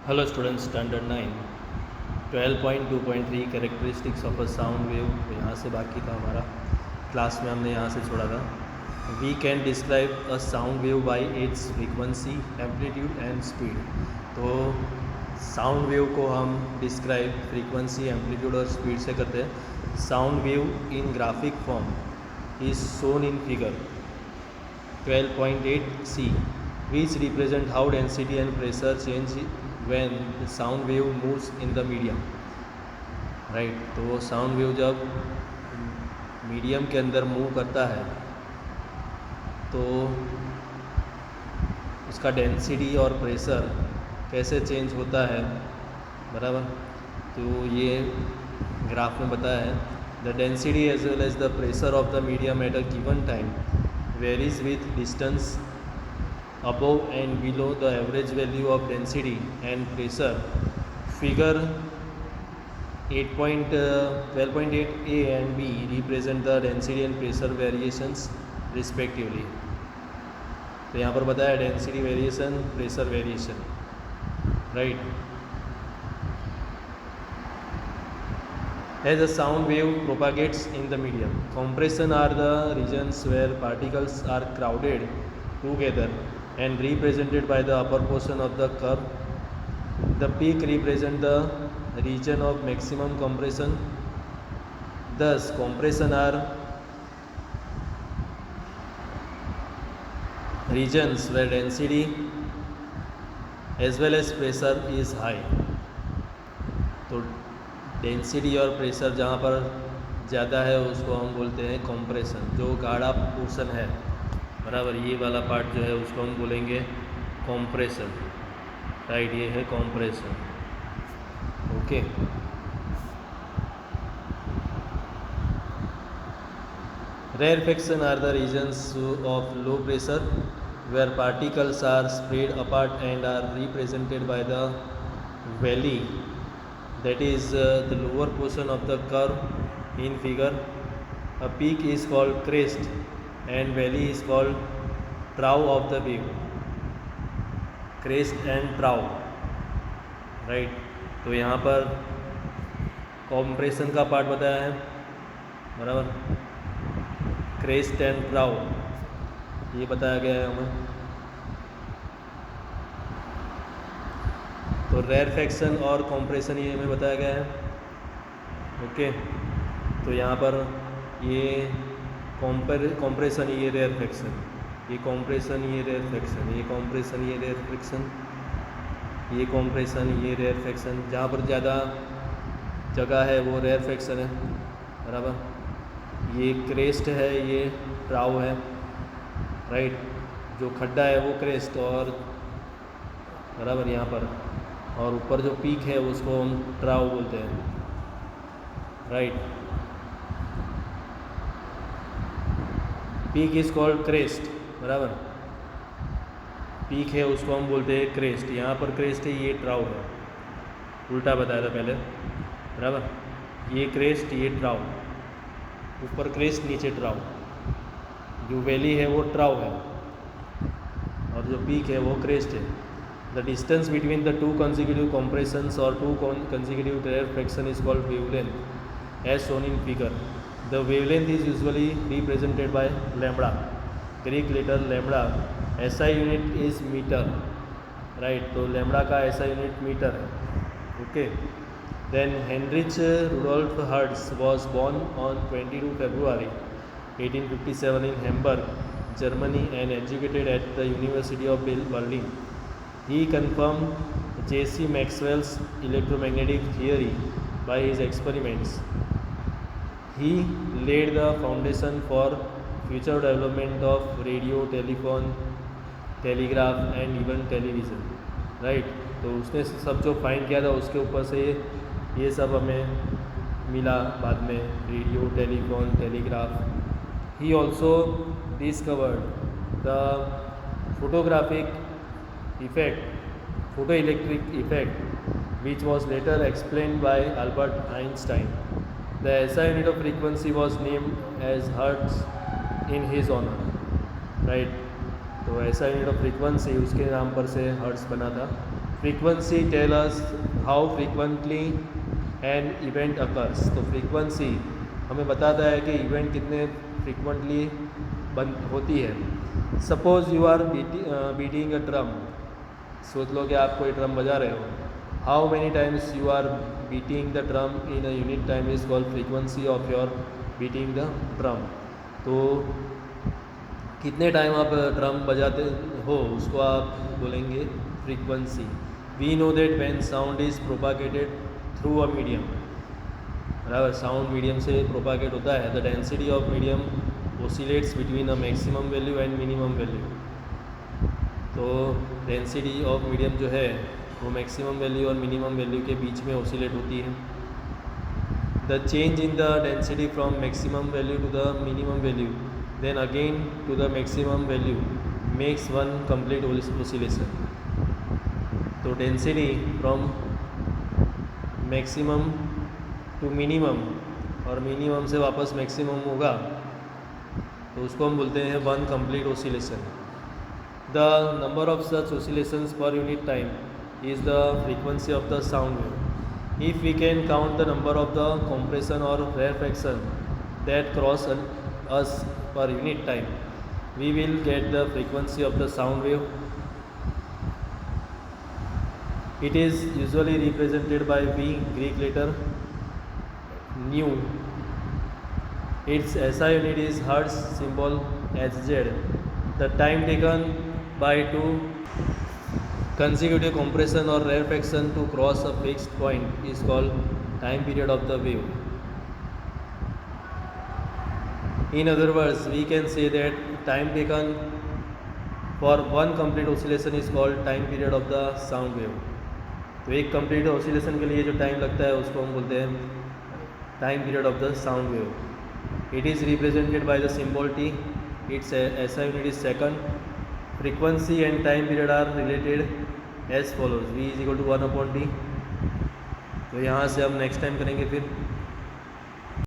Hello students, standard 9 12.2.3 characteristics of a sound wave. तो यहाँ से बाकी था हमारा, क्लास में हमने यहाँ से छोड़ा था। We can describe a sound wave by its frequency, amplitude and speed. तो साउंड वेव को हम डिस्क्राइब फ्रीक्वेंसी, एम्पलीट्यूड और स्पीड से करते हैं। Sound wave in graphic form is shown in figure 12.8c, which represent how density and pressure change when the sound wave moves in the medium. Right, तो वो sound wave जब medium के अंदर move करता है तो उसका डेंसिटी और प्रेशर कैसे चेंज होता है, बराबर। तो ये ग्राफ में बताया है, the density as well as the pressure of the medium at a given time varies with distance above and below the average value of density and pressure. Figure 12.8a and b represent the density and pressure variations respectively. तो यहाँ पर बताया density variation, pressure variation, right. As a sound wave propagates in the medium, compression are the regions where particles are crowded together and represented by the upper portion of the curve. The peak represents the region of maximum compression. Thus, compression are regions where density as well as pressure is high. तो density और pressure जहाँ पर ज़्यादा है उसको हम बोलते हैं कंप्रेशन। जो गाढ़ा पोर्शन है, बराबर, ये वाला पार्ट जो है उसको हम बोलेंगे कंप्रेशन, राइट। ये है compression, okay. rarefaction are the regions of low pressure where particles are spread apart and are represented by the valley, that is the lower portion of the curve in figure. A peak is called crest and valley is called trough of the wave. Crest and trough, right. तो यहाँ पर compression का part बताया है, बराबर। Crest and ट्राउ ये बताया गया है हमें। तो रेरफेक्शन और कॉम्प्रेशन ये हमें बताया गया है, ओके। तो यहाँ पर ये कॉम्प्रेशन, ये रेरफेक्शन, ये कॉम्प्रेशन, ये रेरफेक्शन, ये कॉम्प्रेशन, ये रेरफेक्शन, ये कॉम्प्रेशन, ये रेरफेक्शन। जहाँ पर ज़्यादा जगह है वो रेरफेक्शन है, बराबर। ये क्रेस्ट है, ये ट्राउ है, राइट। जो खड्डा है वो क्रेस्ट और, बराबर, यहाँ पर, और ऊपर जो पीक है उसको हम ट्राउ बोलते हैं, right. Peak is called crest, बराबर। पीक है उसको हम बोलते हैं क्रेस्ट। यहाँ पर क्रेस्ट है, ये ट्राउ है, उल्टा बताया था पहले, बराबर। ये क्रेस्ट, ये ट्राउ, ऊपर क्रेस्ट नीचे ट्राउ। जो वैली है वो ट्राउ है और जो पीक है वो क्रेस्ट है। The distance between the two consecutive compressions और two consecutive rarefaction is called wavelength as shown in figure. The wavelength is usually represented by lambda, Greek letter lambda. SI unit is metre, right. तो lambda का SI unit metre है, okay. Then Heinrich Rudolf Hertz was born on 22 February 1857 in Hamburg, Germany, and educated at the University of Berlin. He confirmed J.C. Maxwell's electromagnetic theory by his experiments. He laid the foundation for future development of radio, telephone, telegraph and even television, right। तो उसने सब जो find किया था उसके ऊपर से ये सब हमें मिला बाद में, radio, telephone, telegraph. He also discovered the photographic effect, photo electric effect, which was later explained bye Albert Einstein. The SI unit of frequency was named as hertz in his honor, right। तो SI unit of frequency उसके नाम पर से hertz बना था। Frequency tell us how frequently an event occurs. तो frequency हमें बताता है कि इवेंट कितने फ्रीक्वेंटली बन होती है। Suppose you are beating a drum, सोच लो कि आप कोई ड्रम बजा रहे हो। How many times you are beating the drum in a unit time is called frequency of your beating the drum. तो कितने टाइम आप ड्रम बजाते हो उसको आप बोलेंगे frequency. We know that when sound is propagated through a medium, बराबर, sound medium से प्रोपागेट होता है। The density of medium oscillates between a maximum value and minimum value. तो डेंसिटी ऑफ मीडियम जो है वो मैक्सिमम वैल्यू और minimum value के बीच में ओसिलेट होती है। The change in the density from maximum value to the minimum value then again to the maximum value makes one complete oscillation। तो density from maximum to minimum और minimum से वापस maximum होगा तो उसको हम बोलते हैं one complete oscillation. The number of such oscillations per unit time is the frequency of the sound wave. If we can count the number of the compression और rarefaction that cross us per unit time, we will get the frequency of the sound wave. It is usually represented by V Greek letter nu. Its SI unit is Hertz, symbol Hz. The time taken by two consecutive compression or rarefaction to cross a fixed point is called time period of the wave. In other words, we can say that time taken for one complete oscillation is called time period of the sound wave। तो एक complete oscillation के लिए जो time लगता है उसको हम बोलते हैं time period of the sound wave। It is represented by the symbol T. Its SI unit is second. Frequency and time period are related as follows: V is equal to 1/T। तो यहाँ से हम next time करेंगे फिर